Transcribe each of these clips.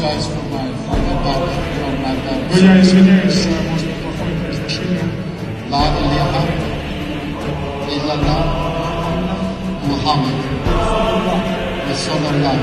apologize for my father from my Но я извиняюсь за, может быть, плохое произношение. La ilaha illallah Muhammad Rasulullah.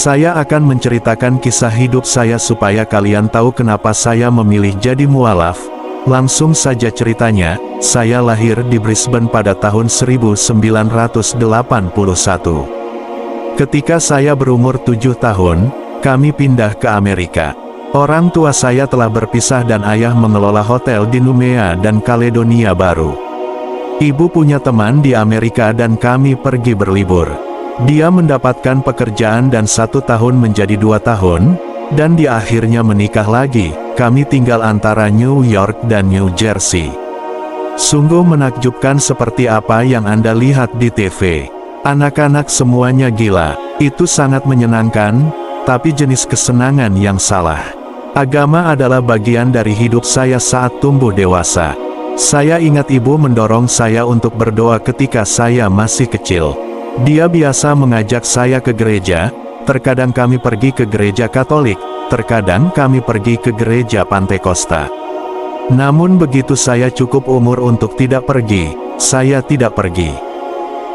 Saya akan menceritakan kisah hidup saya supaya kalian tahu kenapa saya memilih jadi mualaf. Langsung saja ceritanya, saya lahir di Brisbane pada tahun 1981. Ketika saya berumur 7 tahun, kami pindah ke Amerika. Orang tua saya telah berpisah dan ayah mengelola hotel di Noumea dan Kaledonia Baru. Ibu punya teman di Amerika dan kami pergi berlibur. Dia mendapatkan pekerjaan dan 1 tahun menjadi 2 tahun, dan dia akhirnya menikah lagi. Kami tinggal antara New York dan New Jersey. Sungguh menakjubkan seperti apa yang Anda lihat di TV. Anak-anak semuanya gila. Itu sangat menyenangkan, tapi jenis kesenangan yang salah. Agama adalah bagian dari hidup saya saat tumbuh dewasa. Saya ingat ibu mendorong saya untuk berdoa ketika saya masih kecil. Dia biasa mengajak saya ke gereja, terkadang kami pergi ke gereja Katolik, terkadang kami pergi ke gereja Pantekosta. Namun begitu saya cukup umur untuk tidak pergi, saya tidak pergi.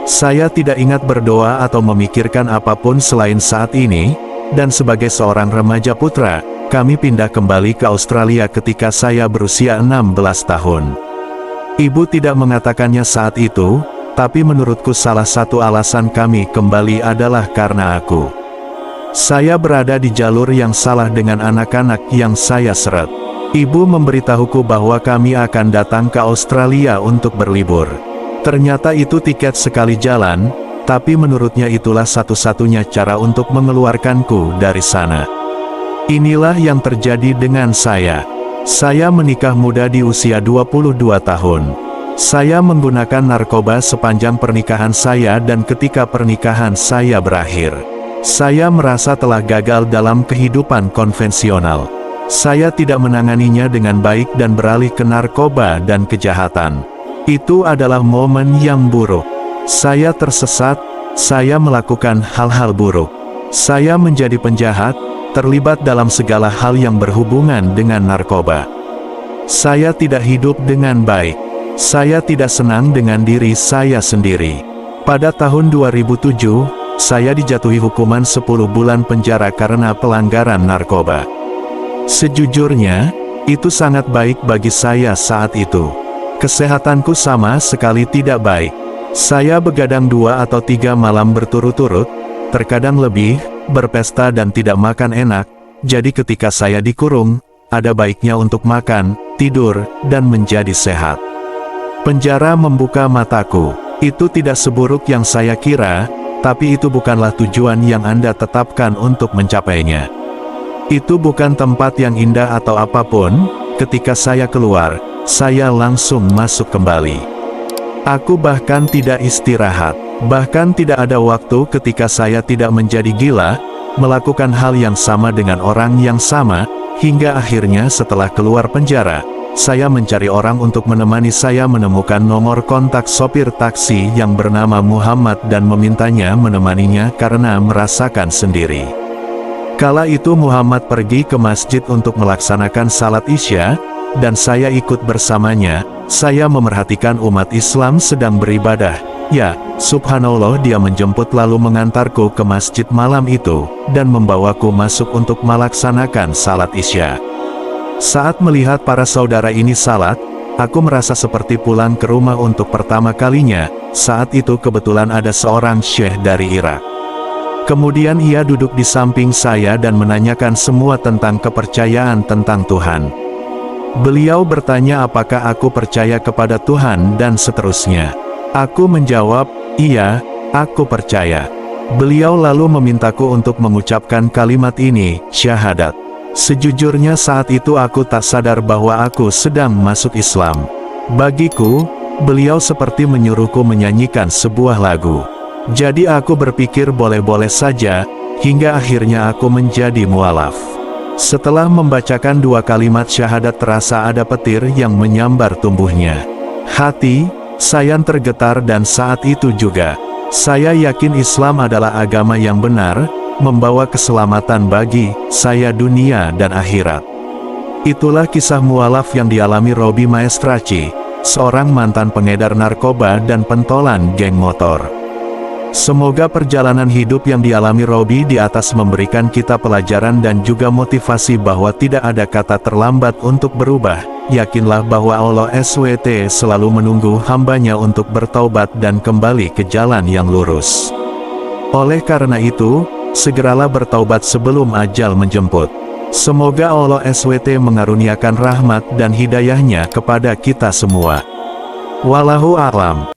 Saya tidak ingat berdoa atau memikirkan apapun selain saat ini, dan sebagai seorang remaja putra, kami pindah kembali ke Australia ketika saya berusia 16 tahun. Ibu tidak mengatakannya saat itu, tapi menurutku salah satu alasan kami kembali adalah karena aku. Saya berada di jalur yang salah dengan anak-anak yang saya seret. Ibu memberitahuku bahwa kami akan datang ke Australia untuk berlibur. Ternyata itu tiket sekali jalan, tapi menurutnya itulah satu-satunya cara untuk mengeluarkanku dari sana. Inilah yang terjadi dengan saya. Saya menikah muda di usia 22 tahun. Saya menggunakan narkoba sepanjang pernikahan saya dan ketika pernikahan saya berakhir, saya merasa telah gagal dalam kehidupan konvensional. Saya tidak menanganinya dengan baik dan beralih ke narkoba dan kejahatan. Itu adalah momen yang buruk. Saya tersesat, saya melakukan hal-hal buruk. Saya menjadi penjahat, terlibat dalam segala hal yang berhubungan dengan narkoba. Saya tidak hidup dengan baik. Saya tidak senang dengan diri saya sendiri. Pada tahun 2007, saya dijatuhi hukuman 10 bulan penjara karena pelanggaran narkoba. Sejujurnya, itu sangat baik bagi saya saat itu. Kesehatanku sama sekali tidak baik. Saya begadang 2 atau 3 malam berturut-turut, terkadang lebih, berpesta dan tidak makan enak. Jadi ketika saya dikurung, ada baiknya untuk makan, tidur, dan menjadi sehat. Penjara membuka mataku. Itu tidak seburuk yang saya kira, tapi itu bukanlah tujuan yang Anda tetapkan untuk mencapainya. Itu bukan tempat yang indah atau apapun. Ketika saya keluar, saya langsung masuk kembali. Aku bahkan tidak istirahat. Bahkan tidak ada waktu ketika saya tidak menjadi gila, melakukan hal yang sama dengan orang yang sama, hingga akhirnya setelah keluar penjara, saya mencari orang untuk menemani saya menemukan nomor kontak sopir taksi yang bernama Muhammad dan memintanya menemaninya karena merasakan sendiri. Kala itu Muhammad pergi ke masjid untuk melaksanakan salat Isya, dan saya ikut bersamanya. Saya memerhatikan umat Islam sedang beribadah. Ya, subhanallah, dia menjemput lalu mengantarku ke masjid malam itu, dan membawaku masuk untuk melaksanakan salat Isya. Saat melihat para saudara ini salat, aku merasa seperti pulang ke rumah untuk pertama kalinya. Saat itu kebetulan ada seorang syekh dari Irak. Kemudian ia duduk di samping saya dan menanyakan semua tentang kepercayaan tentang Tuhan. Beliau bertanya apakah aku percaya kepada Tuhan dan seterusnya. Aku menjawab, iya, aku percaya. Beliau lalu memintaku untuk mengucapkan kalimat ini, syahadat. Sejujurnya saat itu aku tak sadar bahwa aku sedang masuk Islam. Bagiku, beliau seperti menyuruhku menyanyikan sebuah lagu. Jadi aku berpikir boleh-boleh saja, hingga akhirnya aku menjadi mualaf. Setelah membacakan 2 kalimat syahadat terasa ada petir yang menyambar tubuhnya. Hati, saya tergetar dan saat itu juga, saya yakin Islam adalah agama yang benar, membawa keselamatan bagi saya dunia dan akhirat. Itulah kisah mualaf yang dialami Robby Maestracchi, seorang mantan pengedar narkoba dan pentolan geng motor. Semoga perjalanan hidup yang dialami Robby di atas memberikan kita pelajaran dan juga motivasi bahwa tidak ada kata terlambat untuk berubah. Yakinlah bahwa Allah SWT selalu menunggu hambanya untuk bertaubat dan kembali ke jalan yang lurus. Oleh karena itu, segeralah bertaubat sebelum ajal menjemput. Semoga Allah SWT mengaruniakan rahmat dan hidayahnya kepada kita semua. Wallahu a'lam.